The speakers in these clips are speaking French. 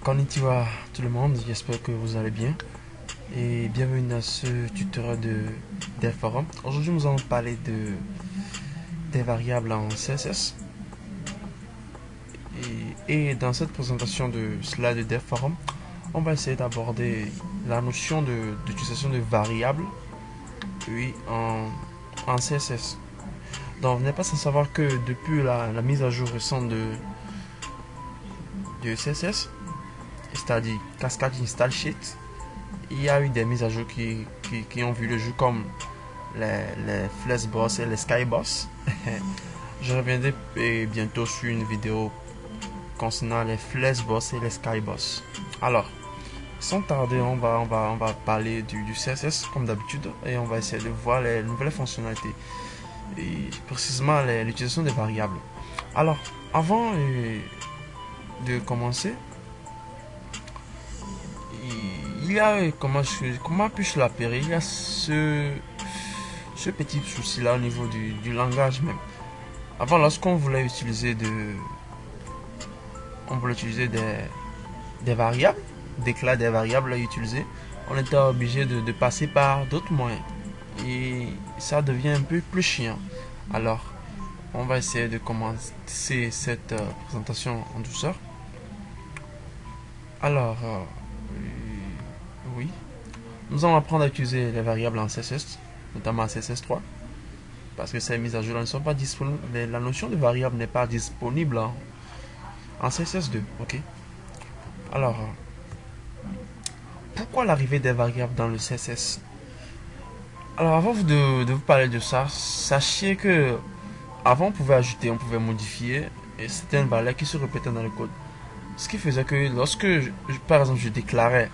Konnichiwa tout le monde, j'espère que vous allez bien et bienvenue dans ce tutoriel des forums. Aujourd'hui nous allons parler des variables en CSS et dans cette présentation de slide des forums, on va essayer d'aborder la notion d'utilisation de variables oui, en CSS. Donc vous n'êtes pas sans savoir que depuis la mise à jour récente de CSS, c'est-à-dire Cascade Install Sheet, il y a eu des mises à jour qui ont vu le jour comme les Flexbox et les Skybox. Je reviendrai bientôt sur une vidéo concernant les Flexbox et les Skybox. Alors, sans tarder, on va parler du CSS comme d'habitude et on va essayer de voir les nouvelles fonctionnalités et précisément l'utilisation des variables. Alors, avant de commencer, il y a, comment puis-je l'appeler, il y a ce petit souci là au niveau du langage même. Avant, lorsqu'on voulait utiliser des variables, déclarer des variables à utiliser, on était obligé de passer par d'autres moyens et ça devient un peu plus chiant. Alors, on va essayer de commencer cette présentation en douceur. Alors, oui, nous allons apprendre à utiliser les variables en CSS, notamment en CSS3, parce que ces mises à jour ne sont pas disponibles. La notion de variable n'est pas disponible en CSS2. Ok. Alors, pourquoi l'arrivée des variables dans le CSS? Alors, avant de vous parler de ça, sachez que avant on pouvait ajouter, on pouvait modifier et certaines valeurs qui se répétaient dans le code. Ce qui faisait que lorsque, par exemple, je déclarais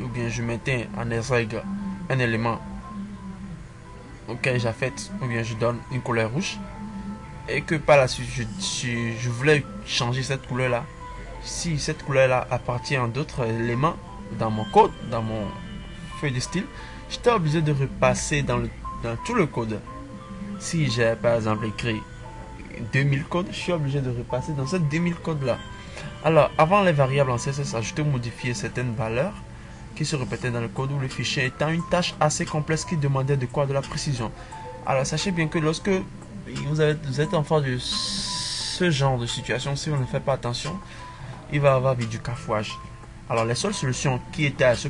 ou bien je mettais en règle un élément auquel j'affecte ou bien je donne une couleur rouge et que par la suite je voulais changer cette couleur là, si cette couleur là appartient à d'autres éléments dans mon code, dans mon feuille de style, j'étais obligé de repasser dans tout le code. Si j'ai par exemple écrit 2000 codes, je suis obligé de repasser dans ces 2000 codes là. Alors, avant les variables en CSS, ajouter ou modifier certaines valeurs qui se répétaient dans le code ou le fichier étant une tâche assez complexe qui demandait de la précision. Alors, sachez bien que lorsque vous êtes en face de ce genre de situation, si on ne fait pas attention, il va y avoir du cafouage. Alors, les seules solutions qui étaient à ce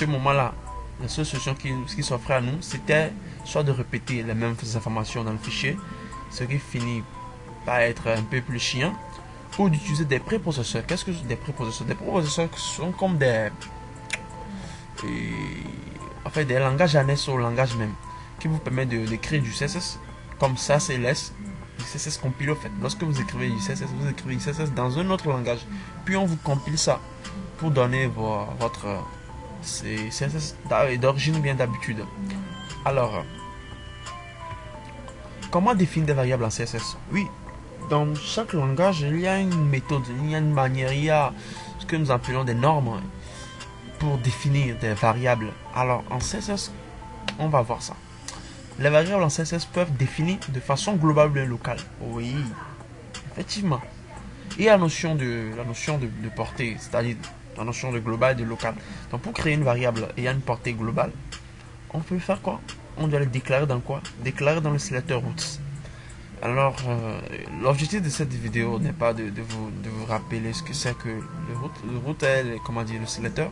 moment-là, la seule solution qui s'offrait à nous, c'était soit de répéter les mêmes informations dans le fichier, ce qui finit par être un peu plus chiant, ou d'utiliser des préprocesseurs. Qu'est-ce que des préprocesseurs? Des préprocesseurs sont comme des langages annexes au langage même, qui vous permettent de créer du CSS, comme ça c'est du CSS compilé. En fait, lorsque vous écrivez du CSS dans un autre langage, puis on vous compile ça pour donner votre CSS d'origine bien d'habitude. Alors, comment définir des variables en CSS? Oui, dans chaque langage, il y a une méthode, il y a une manière, il y a ce que nous appelons des normes pour définir des variables. Alors, en CSS, on va voir ça. Les variables en CSS peuvent définir de façon globale ou locale. Oui, effectivement. Et la notion de portée, c'est-à-dire la notion de global et de local. Donc, pour créer une variable ayant une portée globale, on peut faire quoi? On doit le déclarer dans quoi? Déclarer dans le sélecteur routes. Alors, l'objectif de cette vidéo n'est pas de vous rappeler ce que c'est que le route est, le sélecteur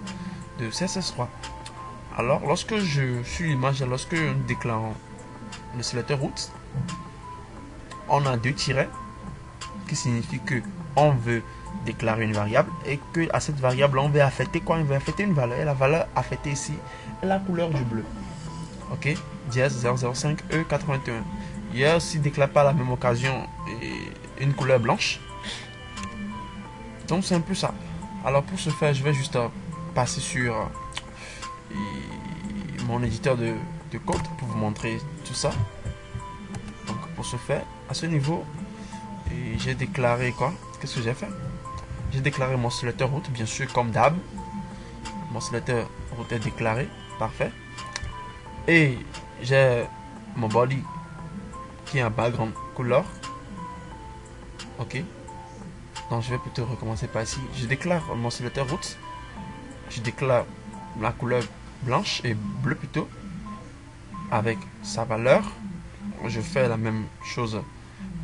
de CSS3. Alors, lorsque je suis l'image, lorsque nous déclarons le sélecteur route, on a deux tirets qui signifie que on veut déclarer une variable et que à cette variable on veut affecter quoi? On veut affecter une valeur et la valeur affectée ici est la couleur du bleu. Ok, dièse 005 E81. Il y a aussi déclaré par la même occasion une couleur blanche. Donc c'est un peu ça. Alors pour ce faire, je vais juste passer sur mon éditeur de code pour vous montrer tout ça. Donc pour ce faire, à ce niveau, j'ai déclaré quoi? Qu'est-ce que j'ai fait? J'ai déclaré mon sélecteur route, bien sûr, comme d'hab. Mon sélecteur route est déclaré, parfait. Et j'ai mon body qui est un background couleur. Ok. Donc je vais plutôt recommencer par ici. Je déclare mon sélecteur route. Je déclare la couleur blanche et bleue plutôt avec sa valeur. Je fais la même chose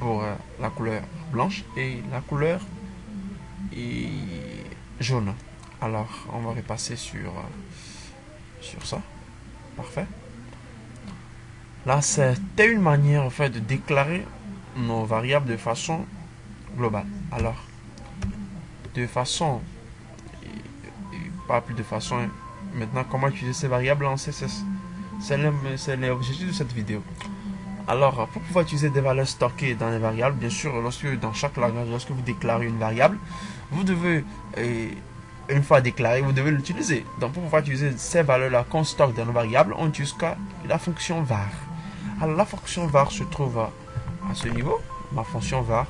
pour la couleur blanche et la couleur jaune. Alors on va repasser sur ça. Parfait. Là c'était une manière en fait de déclarer nos variables de façon globale. Alors de façon pas plus de façon. Maintenant, comment utiliser ces variables en CSS? C'est l'objectif de cette vidéo. Alors, pour pouvoir utiliser des valeurs stockées dans les variables, bien sûr, dans chaque langage, lorsque vous déclarez une variable, vous devez, une fois déclaré, vous devez l'utiliser. Donc, pour pouvoir utiliser ces valeurs-là qu'on stocke dans nos variables, on utilise la fonction var. Alors, la fonction var se trouve à ce niveau. Ma fonction var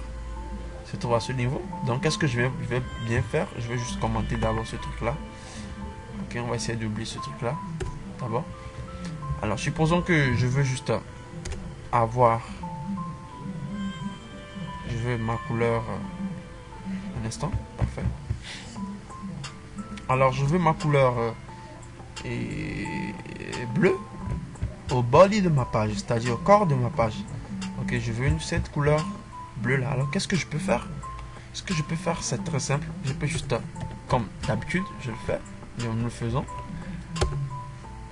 se trouve à ce niveau. Donc, qu'est-ce que je vais bien faire? Je vais juste commenter d'abord ce truc-là. Ok, on va essayer d'oublier ce truc-là d'abord. Alors, supposons que je veux juste avoir, je veux ma couleur, un instant, parfait. Alors, je veux ma couleur bleue au body de ma page, c'est-à-dire au corps de ma page. Ok, je veux cette couleur bleue là. Alors, qu'est-ce que je peux faire? Ce que je peux faire, c'est très simple. Je peux juste, comme d'habitude, je le fais, et en le faisant,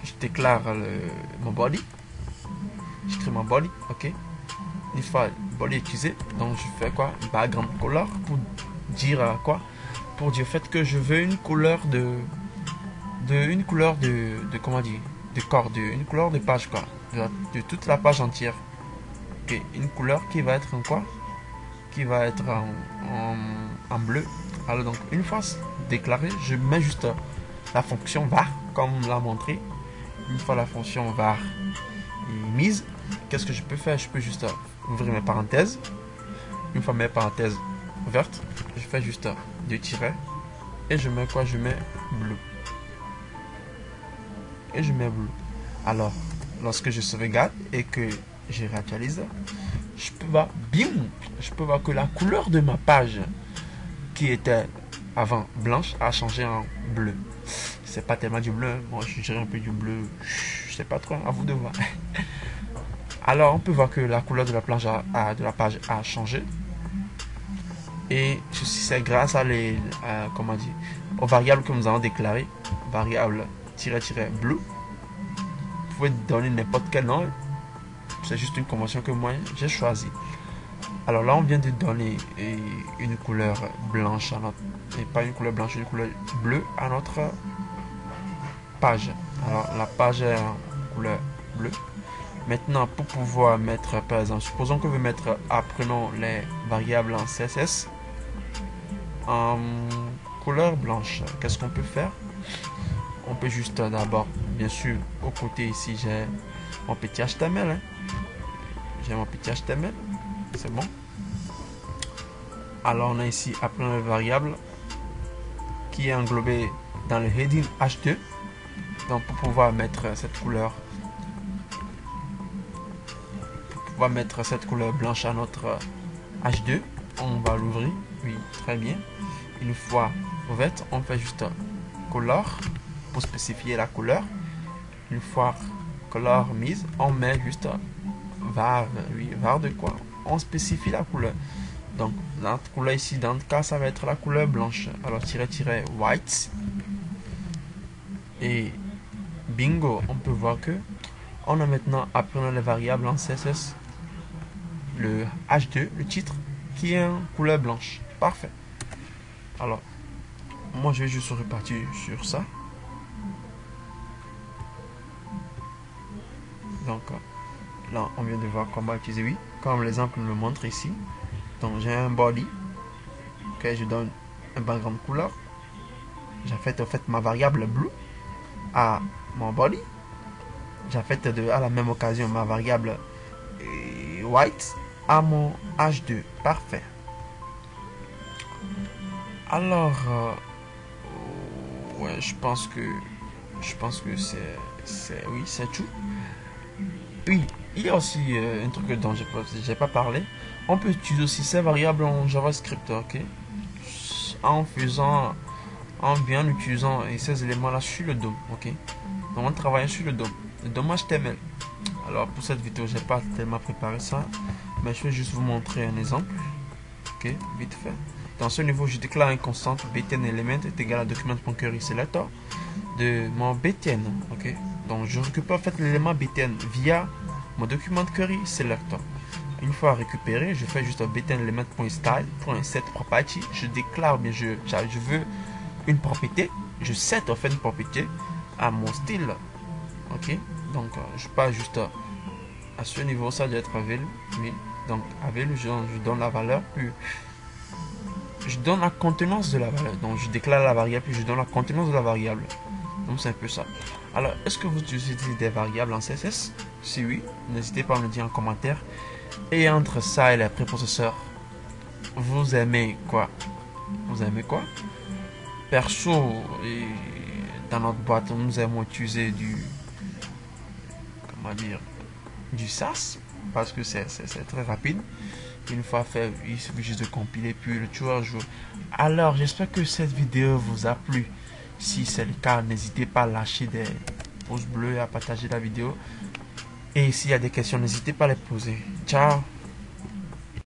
je déclare mon body. J'écris mon body, ok. Une fois le body utilisé, donc je fais quoi? Background color pour dire quoi? Pour dire fait que je veux une couleur de comment dire, de corps, une couleur de page quoi, de toute la page entière. Ok, une couleur qui va être en quoi? Qui va être en bleu. Alors donc une fois déclaré, je mets juste la fonction var comme on l'a montré. Une fois la fonction var est mise, qu'est-ce que je peux faire? Je peux juste ouvrir mes parenthèses. Une fois mes parenthèses ouvertes, je fais juste deux tirets et je mets quoi? Je mets bleu. Et je mets bleu. Alors, lorsque je sauvegarde et que je réactualise, je peux voir, bim, je peux voir que la couleur de ma page qui était avant blanche a changé en bleu. C'est pas tellement du bleu, moi je dirais un peu du bleu, je sais pas trop, à vous de voir. Alors on peut voir que la couleur de la page a changé. Et ceci c'est grâce à comment dire, aux variables que nous avons déclarées. Variable bleu. Vous pouvez donner n'importe quel nom. C'est juste une convention que moi j'ai choisi. Alors là on vient de donner une couleur blanche à notre, et pas une couleur blanche, une couleur bleue à notre page. Alors la page est en couleur bleue. Maintenant pour pouvoir mettre, par exemple, supposons que je veux mettre, apprenons les variables en CSS en couleur blanche. Qu'est-ce qu'on peut faire? On peut juste d'abord, bien sûr, au côté ici j'ai mon petit HTML, hein. J'ai mon petit HTML, c'est bon. Alors on a ici apprenons les variables qui est englobé dans le heading H2. Donc pour pouvoir mettre cette couleur, blanche à notre H2, on va l'ouvrir. Oui, très bien. Une fois ouverte, on fait juste color pour spécifier la couleur. Une fois color mise, on met juste var. Oui, var de quoi? On spécifie la couleur. Donc notre couleur ici, dans le cas, ça va être la couleur blanche. Alors white. Et bingo, on peut voir que on a maintenant, apprenant les variables en CSS, le H2, le titre, qui est en couleur blanche. Parfait. Alors, moi je vais juste repartir sur ça. Donc, là, on vient de voir comment utiliser, oui, comme l'exemple me le montre ici. Donc, j'ai un body. Ok, je donne un background couleur. J'ai fait, en fait, ma variable blue à mon body. J'ai fait à la même occasion ma variable white à mon H2. Parfait. Alors, ouais, je pense que c'est tout. Oui, il y a aussi un truc dont j'ai pas parlé. On peut utiliser aussi ces variables en JavaScript, ok? en bien utilisant ces éléments là sur le DOM. Ok, donc en travaillant sur le DOM HTML. Alors pour cette vidéo j'ai pas tellement préparé ça, mais je vais juste vous montrer un exemple. Ok, vite fait. Dans ce niveau je déclare une constante btn element est égal à document.query selector de mon btn. Ok, donc je récupère en fait l'élément btn via mon document query selector. Une fois récupéré, je fais juste un btn element.style.set property. Je déclare bien je veux une propriété, je set en fait une propriété à mon style. Ok, donc je passe juste à ce niveau, ça doit être available. Oui, donc available, je donne la valeur, puis je donne la contenance de la valeur. Donc je déclare la variable, puis je donne la contenance de la variable. Donc c'est un peu ça. Alors, est-ce que vous utilisez des variables en CSS? Si oui, n'hésitez pas à me le dire en commentaire. Et entre ça et les préprocesseurs, vous aimez quoi? Vous aimez quoi? Perso, dans notre boîte, nous aimons utiliser du SAS parce que c'est très rapide. Une fois fait, il suffit juste de compiler puis le tueur joue. Alors, j'espère que cette vidéo vous a plu. Si c'est le cas, n'hésitez pas à lâcher des pouces bleus et à partager la vidéo. Et s'il y a des questions, n'hésitez pas à les poser. Ciao!